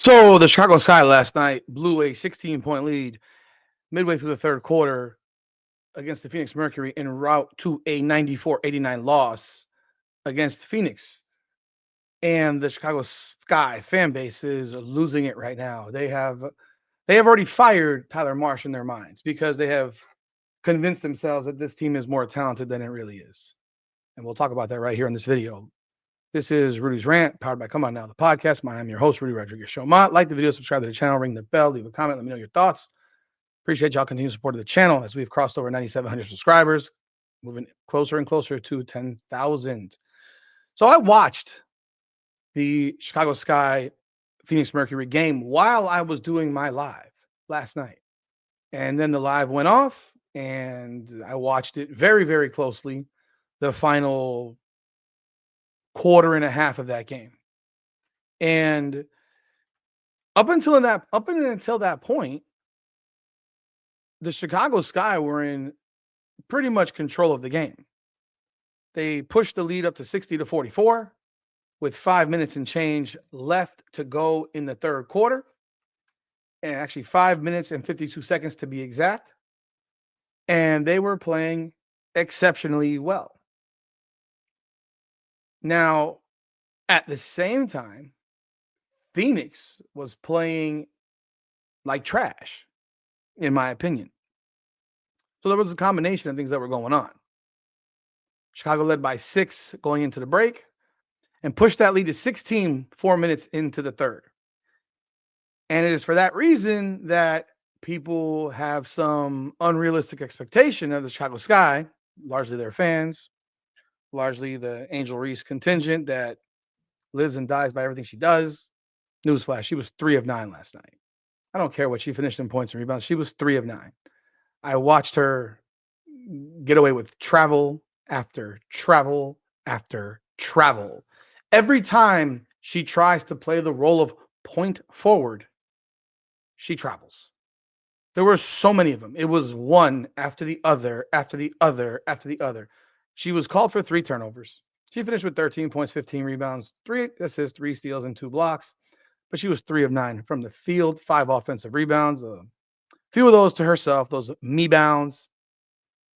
So the Chicago Sky last night blew a 16-point lead midway through the third quarter against the Phoenix Mercury en route to a 94-89 loss against Phoenix. And the Chicago Sky fan base is losing it right now. They have already fired Tyler Marsh in their minds because they have convinced themselves that this team is more talented than it really is. And we'll talk about that right here in this video. This is Rudy's Rant, powered by Come On Now, the podcast. I'm your host, Rudy Rodriguez Showmont. Like the video, subscribe to the channel, ring the bell, leave a comment, let me know your thoughts. Appreciate y'all continued support of the channel as we've crossed over 9,700 subscribers, moving closer and closer to 10,000. So I watched the Chicago Sky Phoenix Mercury game while I was doing my live last night. And then the live went off and I watched it very, very closely, the final quarter and a half of that game. And up until that point, the Chicago Sky were in pretty much control of the game. They pushed the lead up to 60-44 with 5 minutes and change left to go in the third quarter. And actually 5 minutes and 52 seconds to be exact. And they were playing exceptionally well. Now, at the same time, Phoenix was playing like trash, in my opinion. So there was a combination of things that were going on. Chicago led by 6 going into the break and pushed that lead to 16 4 minutes into the third. And it is for that reason that people have some unrealistic expectation of the Chicago Sky, largely their fans, largely the Angel Reese contingent that lives and dies by everything she does. Newsflash, she was 3 of 9 last night. I don't care what she finished in points and rebounds. She was 3 of 9. I watched her get away with travel after travel after travel. Every time she tries to play the role of point forward, she travels. There were so many of them. It was one after the other, after the other, after the other. She was called for 3 turnovers. She finished with 13 points, 15 rebounds, 3 assists, 3 steals, and 2 blocks. But she was 3 of 9 from the field, 5 offensive rebounds, a few of those to herself, those me bounds.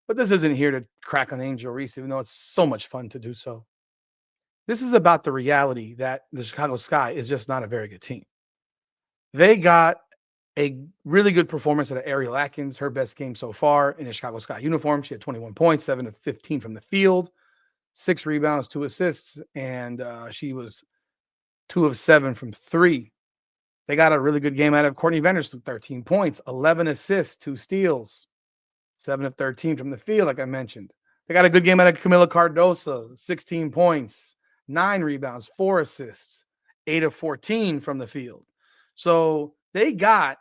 But this isn't here to crack on Angel Reese, even though it's so much fun to do so. This is about the reality that the Chicago Sky is just not a very good team. They got a really good performance out of Ariel Atkins, her best game so far in a Chicago Sky uniform. She had 21 points, 7 of 15 from the field, 6 rebounds, 2 assists, and she was 2 of 7 from 3. They got a really good game out of Courtney Venders, 13 points, 11 assists, 2 steals, 7 of 13 from the field, like I mentioned. They got a good game out of Camila Cardoso, 16 points, 9 rebounds, 4 assists, 8 of 14 from the field. So they got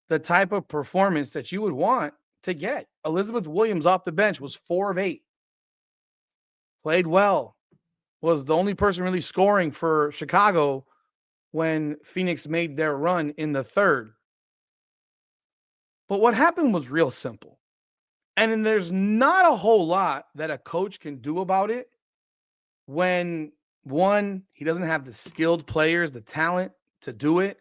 the type of performance that you would want to get. Elizabeth Williams off the bench was 4 of 8. Played well. Was the only person really scoring for Chicago when Phoenix made their run in the third. But what happened was real simple. And then there's not a whole lot that a coach can do about it when, one, he doesn't have the skilled players, the talent to do it.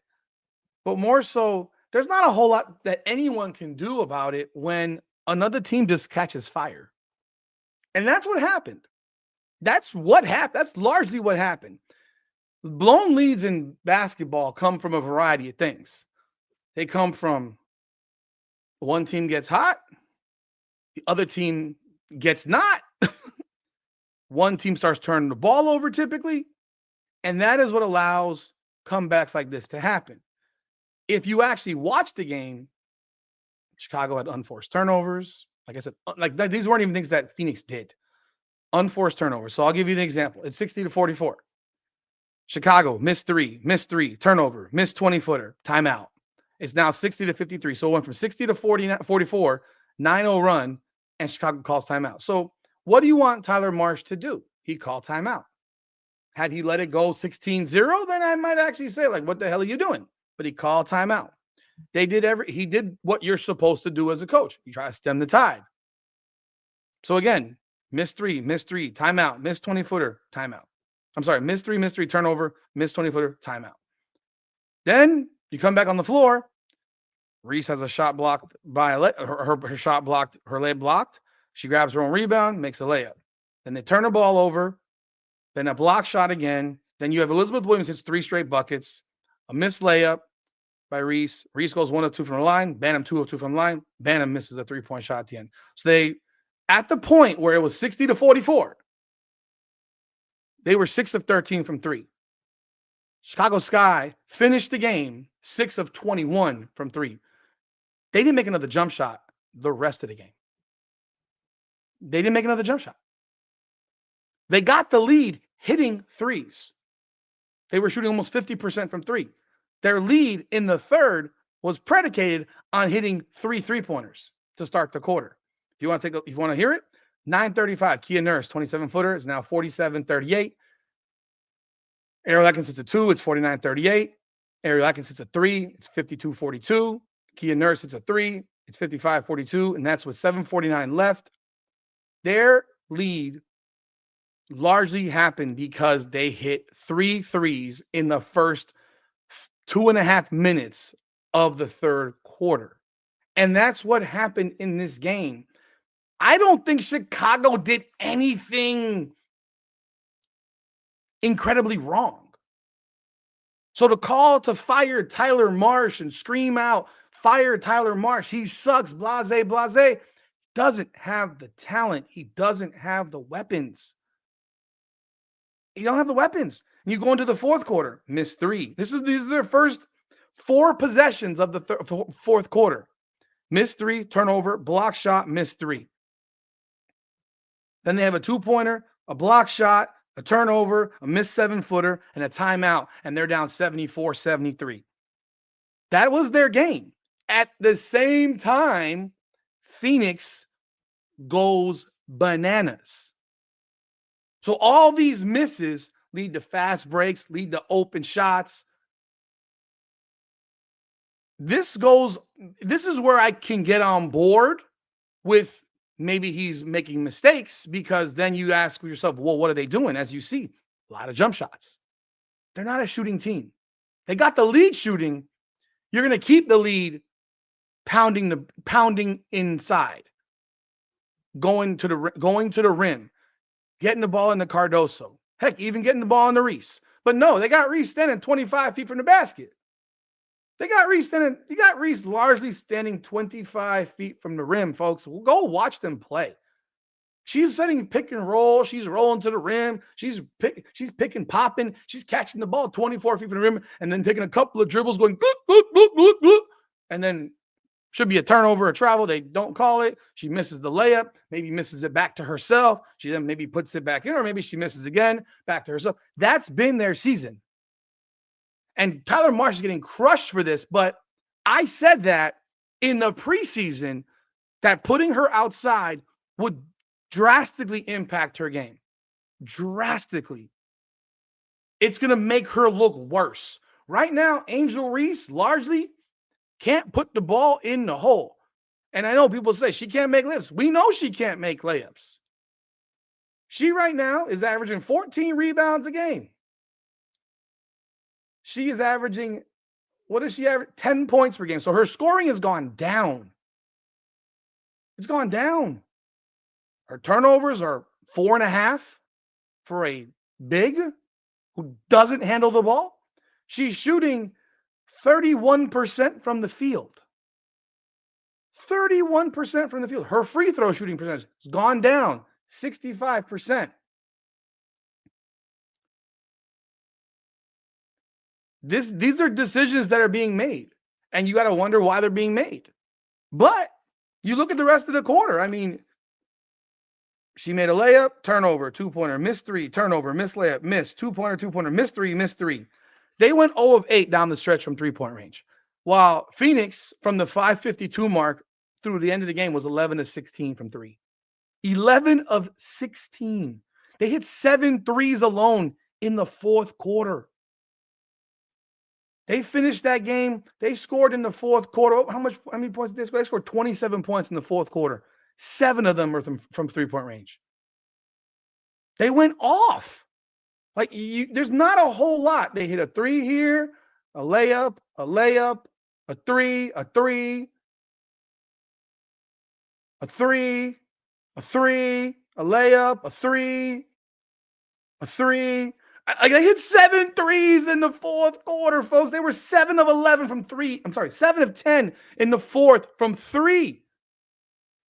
But more so, there's not a whole lot that anyone can do about it when another team just catches fire. And that's what happened. That's what happened. That's largely what happened. Blown leads in basketball come from a variety of things. They come from one team gets hot, the other team gets not. One team starts turning the ball over typically, and that is what allows comebacks like this to happen. If you actually watch the game, Chicago had unforced turnovers. Like I said, these weren't even things that Phoenix did. Unforced turnovers. So I'll give you an example. It's 60-44. Chicago missed three, turnover, missed 20-footer, timeout. It's now 60-53. So it went from 60 to 44, 9-0 run, and Chicago calls timeout. So what do you want Tyler Marsh to do? He called timeout. Had he let it go 16-0, then I might actually say, like, what the hell are you doing? But he called timeout. He did what you're supposed to do as a coach. You try to stem the tide. So again, missed three, timeout, missed 20-footer, timeout. I'm sorry, missed three, turnover, missed 20-footer, timeout. Then You come back on the floor. Reese has a shot blocked by her shot blocked, her layup blocked. She grabs her own rebound, makes a layup. Then they turn the ball over. Then a block shot again. Then you have Elizabeth Williams hits 3 straight buckets. A missed layup by Reese. Reese goes 1 of 2 from the line. Banham 2 of 2 from the line. Banham misses a 3-point shot at the end. So they, at the point where it was 60-44, they were 6 of 13 from 3. Chicago Sky finished the game 6 of 21 from 3. They didn't make another jump shot the rest of the game. They didn't make another jump shot. They got the lead hitting threes. They were shooting almost 50% from 3. Their lead in the third was predicated on hitting 3 3-pointers to start the quarter. If you want to hear it, 9:35. Kia Nurse, 27-footer, is now 47-38. Ariel Atkins hits a 2, it's 49-38. Ariel Atkins hits a 3, it's 52-42. Kia Nurse hits a 3, it's 55-42, and that's with 7:49 left. Their lead largely happened because they hit 3 threes in the first 2.5 minutes of the third quarter. And that's what happened in this game. I don't think Chicago did anything incredibly wrong. So the call to fire Tyler Marsh and scream out, fire Tyler Marsh, he sucks, blase, blase, doesn't have the talent. He doesn't have the weapons. You don't have the weapons. And you go into the fourth quarter, miss 3. These are their first 4 possessions of the fourth quarter. Miss 3, turnover, block shot, miss 3. Then they have a 2-pointer, a block shot, a turnover, a missed 7-footer, and a timeout, and they're down 74-73. That was their game. At the same time, Phoenix goes bananas. So all these misses lead to fast breaks, lead to open shots. This is where I can get on board with maybe he's making mistakes, because then you ask yourself, well, what are they doing? As you see, a lot of jump shots. They're not a shooting team. They got the lead shooting. You're going to keep the lead pounding inside, going to the rim, getting the ball in the Cardoso. Heck, even getting the ball in the Reese. But no, they got Reese standing 25 feet from the basket. You got Reese largely standing 25 feet from the rim, folks. We'll go watch them play. She's setting pick and roll. She's rolling to the rim. She's picking, popping. She's catching the ball 24 feet from the rim and then taking a couple of dribbles going, gloop, gloop, gloop, gloop, gloop, and then should be a turnover or travel. They don't call it. She misses the layup, maybe misses it back to herself. She then maybe puts it back in, or maybe she misses again, back to herself. That's been their season. And Tyler Marsh is getting crushed for this, but I said that in the preseason that putting her outside would drastically impact her game. Drastically. It's going to make her look worse. Right now, Angel Reese largely can't put the ball in the hole. And I know people say she can't make layups. We know she can't make layups. She right now is averaging 14 rebounds a game. She is averaging, what is she averaging? 10 points per game. So her scoring has gone down. It's gone down. Her turnovers are 4.5 for a big who doesn't handle the ball. She's shooting 31% from the field. 31% from the field. Her free throw shooting percentage has gone down 65%. These are decisions that are being made, and you got to wonder why they're being made. But you look at the rest of the quarter. I mean, she made a layup, turnover, 2-pointer, missed 3, turnover, missed layup, missed, 2-pointer, 2-pointer, missed 3, missed 3. They went 0 of 8 down the stretch from 3-point range, while Phoenix, from the 5:52 mark through the end of the game, was 11 of 16 from 3. 11 of 16. They hit 7 threes alone in the fourth quarter. They finished that game. They scored in the fourth quarter. How many points did they score? They scored 27 points in the fourth quarter. 7 of them were from 3-point range. They went off. Like, there's not a whole lot. They hit a 3 here, a layup, a three, a three, a three, a three, a layup, a three, a three. They hit 7 threes in the fourth quarter, folks. They were 7 of 11 from three. I'm sorry, 7 of 10 in the fourth from three.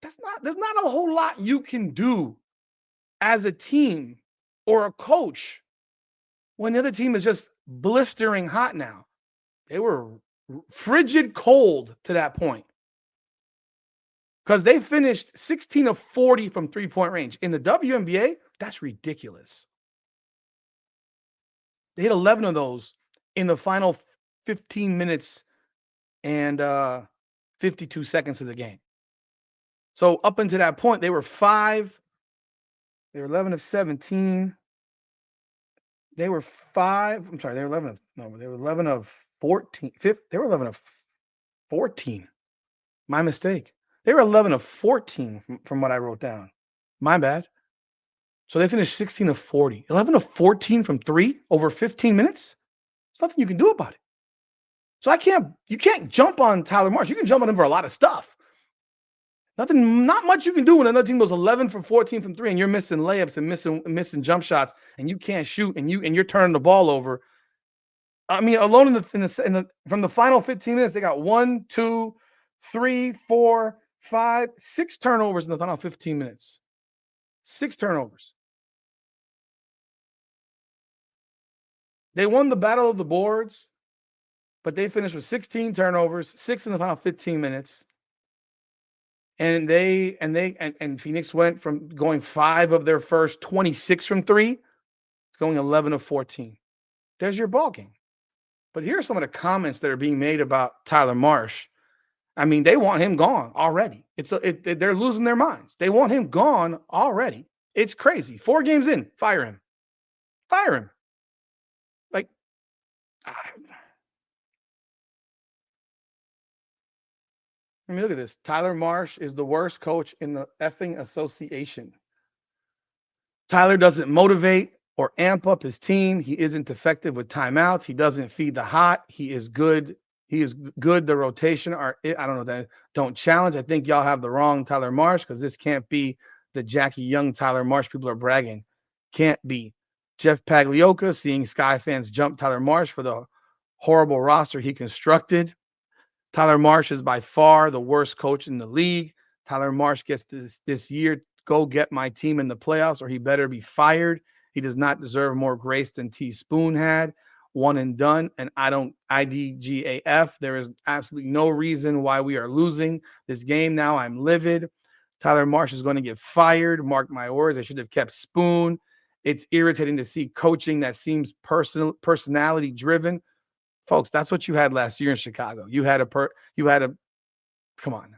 There's not a whole lot you can do as a team or a coach when the other team is just blistering hot now. They were frigid cold to that point because they finished 16 of 40 from 3-point range. In the WNBA, that's ridiculous. They hit 11 of those in the final 15 minutes and 52 seconds of the game. So up until that point, they were 11 of 17. They were 5. I'm sorry, they were 11 of no, they were 11 of 14. They were 11 of 14. My mistake. They were 11 of 14 from what I wrote down. My bad. So they finished 16 of 40. 11 of 14 from 3 over 15 minutes? There's nothing you can do about it. So you can't jump on Tyler Marsh. You can jump on him for a lot of stuff. Not much you can do when another team goes 11 for 14 from 3 and you're missing layups and missing jump shots and you can't shoot and you're turning the ball over. I mean, alone from the final 15 minutes, they got 1, 2, 3, 4, 5, 6 turnovers in the final 15 minutes. 6 turnovers. They won the battle of the boards, but they finished with 16 turnovers, 6 in the final 15 minutes. And Phoenix went from going 5 of their first 26 from 3 to going 11 of 14. There's your ball game. But here are some of the comments that are being made about Tyler Marsh. I mean, they want him gone already. They're losing their minds. They want him gone already. It's crazy. 4 games in, fire him. Fire him. Like, I mean, look at this. Tyler Marsh is the worst coach in the effing association. Tyler doesn't motivate or amp up his team. He isn't effective with timeouts. He doesn't feed the hot. He is good. The rotation I don't know that don't challenge. I think y'all have the wrong Tyler Marsh because this can't be the Jackie Young Tyler Marsh people are bragging. Can't be. Jeff Pagliocca seeing Sky fans jump Tyler Marsh for the horrible roster he constructed. Tyler Marsh is by far the worst coach in the league. Tyler Marsh gets this year, go get my team in the playoffs or he better be fired. He does not deserve more grace than T Spoon had. One and done. And IDGAF. There is absolutely no reason why we are losing this game now. I'm livid. Tyler Marsh is going to get fired. Mark my words. I should have kept Spoon. It's irritating to see coaching that seems personality driven. Folks, that's what you had last year in Chicago. You had a come on now.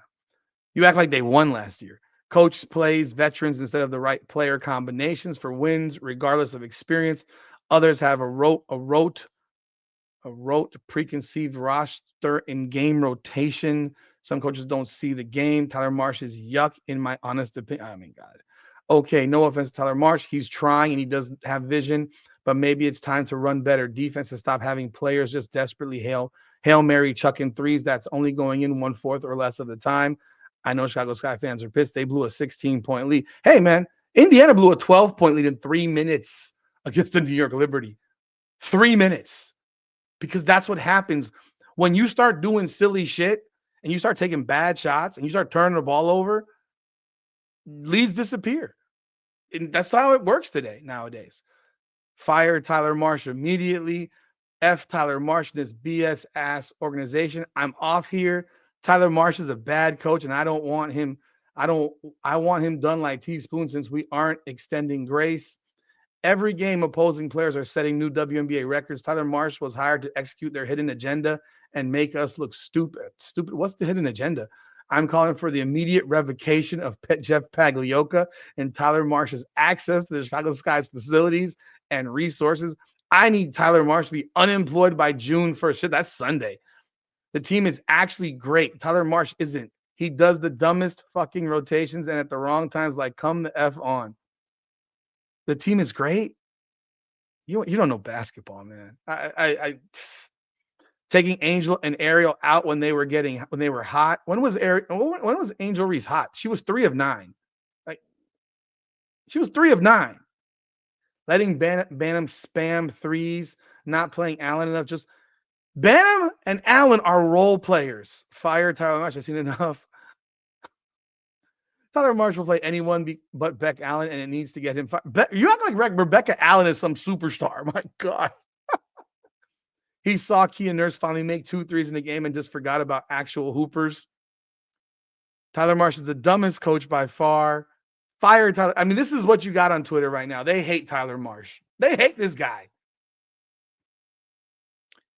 You act like they won last year. Coach plays veterans instead of the right player combinations for wins, regardless of experience. Others have a rote preconceived roster in game rotation. Some coaches don't see the game. Tyler Marsh is yuck, in my honest opinion. I mean, God. Okay, no offense to Tyler Marsh. He's trying and he doesn't have vision, but maybe it's time to run better defense and stop having players just desperately Hail Mary chucking threes that's only going in 1/4 or less of the time. I know Chicago Sky fans are pissed. They blew a 16-point lead. Hey, man, Indiana blew a 12-point lead in 3 minutes against the New York Liberty. 3 minutes. Because that's what happens when you start doing silly shit and you start taking bad shots and you start turning the ball over, leads disappear. And that's how it works nowadays. Fire Tyler Marsh immediately. F Tyler Marsh and this BS ass organization. I'm off here. Tyler Marsh is a bad coach, and I don't want him. I want him done like Teaspoon since we aren't extending grace. Every game, opposing players are setting new WNBA records. Tyler Marsh was hired to execute their hidden agenda and make us look stupid. Stupid. What's the hidden agenda? I'm calling for the immediate revocation of Jeff Pagliocca and Tyler Marsh's access to the Chicago Sky's facilities and resources. I need Tyler Marsh to be unemployed by June 1st. Shit, that's Sunday. The team is actually great. Tyler Marsh isn't. He does the dumbest fucking rotations and at the wrong times, like come the F on. The team is great. You don't know basketball, man. taking Angel and Ariel out when they were hot. When was Angel Reese hot? She was 3 of 9. Like she was 3 of 9. Letting Banham spam threes, not playing Allen enough. Just Banham and Allen are role players. Fire Tyler Marsh. I've seen enough. Tyler Marsh will play anyone but Beck Allen, and it needs to get him fired. You act like Rebecca Allen is some superstar. My God. He saw Kia Nurse finally make 2 threes in the game and just forgot about actual hoopers. Tyler Marsh is the dumbest coach by far. Fire Tyler. I mean, this is what you got on Twitter right now. They hate Tyler Marsh. They hate this guy.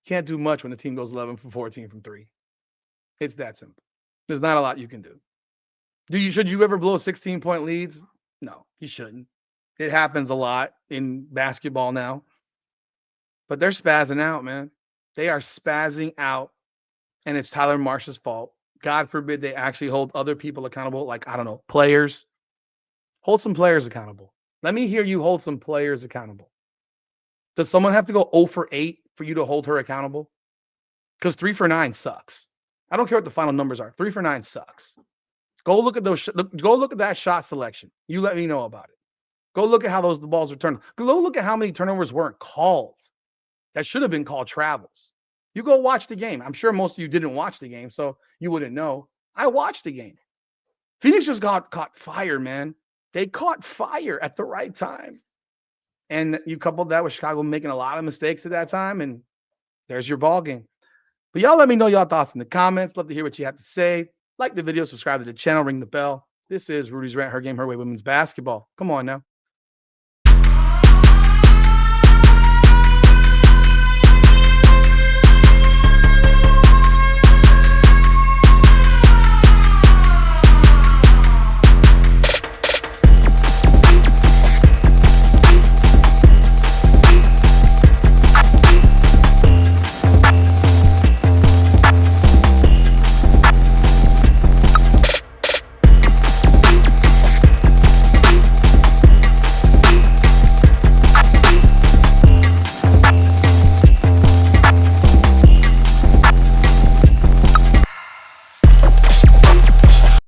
Can't do much when the team goes 11 for 14 from 3. It's that simple. There's not a lot you can do. Should you ever blow 16-point leads? No, you shouldn't. It happens a lot in basketball now. But they're spazzing out, man. They are spazzing out, and it's Tyler Marsh's fault. God forbid they actually hold other people accountable, like, I don't know, players. Hold some players accountable. Let me hear you hold some players accountable. Does someone have to go 0 for 8 for you to hold her accountable? Because 3 for 9 sucks. I don't care what the final numbers are. 3 for 9 sucks. Go look at go look at that shot selection. You let me know about it. Go look at how the balls are turned. Go look at how many turnovers weren't called. That should have been called travels. You go watch the game. I'm sure most of you didn't watch the game, so you wouldn't know. I watched the game. Phoenix just caught fire, man. They caught fire at the right time. And you coupled that with Chicago making a lot of mistakes at that time, and there's your ball game. But y'all let me know y'all thoughts in the comments. Love to hear what you have to say. Like the video, subscribe to the channel, ring the bell. This is Rudy's Rant, Her Game, Her Way Women's Basketball. Come on now.